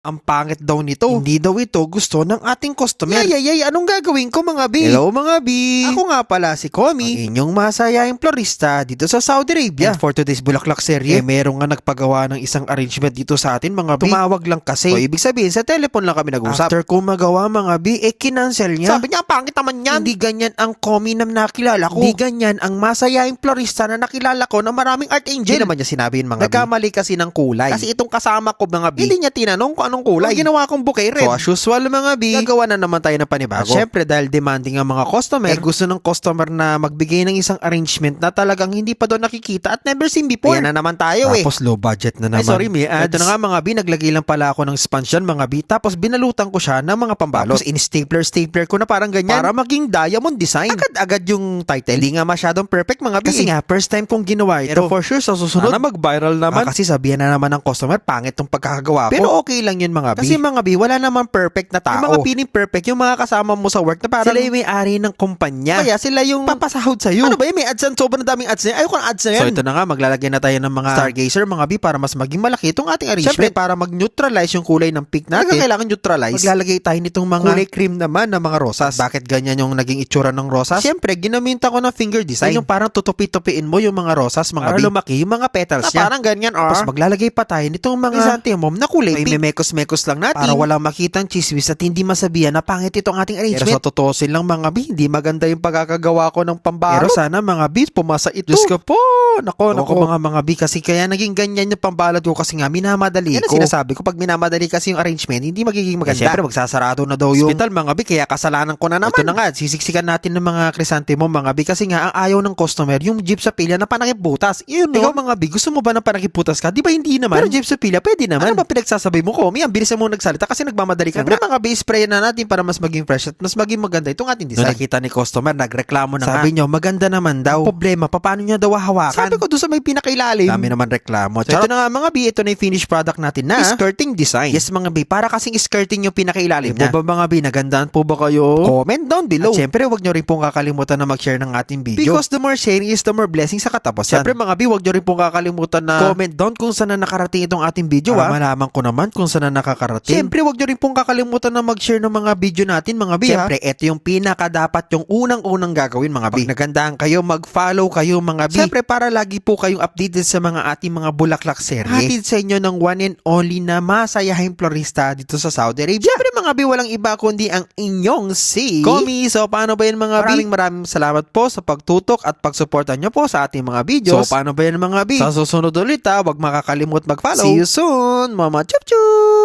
Ang pangit daw nito. Hindi daw ito gusto ng ating customer. Yay, anong gagawin ko mga bi? Hello mga bi! Ako nga pala si Komi, ang inyong masayaing florista dito sa Saudi Arabia. And for today's Bulaklak serye, meron nga nagpagawa ng isang arrangement dito sa atin mga bi. Tumawag lang kasi. So ibig sabihin sa telephone lang kami nag-usap. After ko magawa mga bi, kinancel niya. Sabi niya, pangit naman yan. Hindi ganyan ang Komi na nakilala ko. Hindi ganyan ang masayaing florista na nakilala ko na maraming art angel. Hindi naman niya sinabihin mga bi. Nagkamali kasi ng kulay. Kasi itong kasama ko mga bi, hindi niya tinanong kung anong kulay. Ginawa kong bouquet red. So as usual mga bi, gagawa na naman tayo ng panibago. At syempre dahil demanding ang mga customer, gusto ng customer na magbigay ng isang arrangement na talagang hindi pa doon nakikita at never seen before. Ayan na naman tayo Tapos low budget na naman. Ay sorry may ads. Ito na nga mga bi, naglagay lang pala ako ng sponge yan mga bi. Tapos binalutan ko siya ng mga pambalot. Tapos in-stapler ko na parang ganyan. Para maging diamond design. Agad-agad yung title. Hindi nga masyadong perfect mga bi. Kasi nga first time kong ginawa ito. Pero for sure sa susunod, sana mag-viral naman. Kasi sabihan na naman ng customer, pangit tong pagkakagawa ko. Pero okay lang yun mga bi. Kasi mga bi, wala naman perfect na tao. Yung mga piling perfect, yung mga kasama mo sa work na parang sila yung may-ari ng kumpanya. Kaya sila yung papasahod sa'yo. Ano ba yun? May ads yan. Sobrang daming ads na yan. Ayoko ng ads na yan. So ito na nga, maglalagay na tayo ng mga stargazer mga bi para mas maging malaki itong ating arrangement. Siyempre, para mag-neutralize yung kulay ng pink natin. Kailangan neutralize. Maglalagay tayo nitong mga kulay cream naman na mga rosas. Bakit ganyan yung naging itsura ng rosas? Siyempre, ginaminta ko ng finger design. Yung parang tutupi-tupiin mo yung mga rosas mga bi. Para lumaki yung mga petals niya. Parang ganyan Tapos maglalagay pa tayo nitong mga chrysanthemum na kulay pink. May mekos-mekos lang natin. Para walang makitang chismis at hindi masabihan na pangit itong ating arrangement. Pero sa totoosin lang mga bi, hindi maganda yung pagkakagawa ko ng pambalot. Pero sana mga bi, pumasa ito. Diyos ko po! Nako mga bi, kasi kaya naging ganyan yung pambalot ko kasi nga minamadali ko. Yan ang sinasabi ko, pag minamadali kasi yung arrangement, hindi magiging maganda. Siyempre, magsasarado na daw yung hospital mga bi, kaya kasalanan ko na naman. Ito na nga, sisiksikan natin ng mga chrysanthemum mga bi, kasi nga ang ayaw ng customer, yung gypsophilia na panakiputas. Yun no? Ikaw mga bi, gusto mo ba ng panakiputas ka? Di ba hindi naman? Pero gypsophilia, pwede naman. Ano ba pinagsasabi mo ko? Ang bilis mo nagsalita kasi nagmamadali ka. Siyempre mga bi, spray na natin para mas maging fresh at mas maging maganda itong ating design. Doon nakita ni customer, nagreklamo na sabi nyo, maganda naman daw. Ang problema, paano nyo daw hawakan? Sabi ko doon sa may pinakailalim. Dami naman reklamo. So ito na nga mga bi, ito na yung finished product natin na skirting design. Yes mga bi, para kasing skirting yung pinakailalim na. Po ba mga bi, nagandaan po ba kayo? Comment down below. At syempre, wag nyo rin pong kakalimutan na mag-share ng ating video. Because the more sharing is the more blessing sa katapusan. Syempre mga bi, wag nyo rin pong kakalimutan na comment down kung saan na nakarating itong ating video. Malaman ko naman kung saan na nakakarating. Syempre, wag nyo rin pong kakalimutan na mag-share ng mga video natin mga bi. Syempre, ito yung pinaka-dapat yung unang-unang gagawin mga bi. Pag nagandaan kayo, mag-follow kayo mga bi. Syempre, para lagi po kayong updated sa mga ating mga bulaklak serye. Hatid sa inyo ng one and only na masayahing florista dito sa Saudi Arabia. Syempre mga bi, walang iba kundi ang inyong si Komi. So, paano ba yan mga bi? Maraming salamat po sa pagtutok at pagsuporta nyo po sa ating mga videos. So, paano ba yan mga bi? Sa susunod ulit wag makakalimut mag-follow. See you soon, mama chup chup!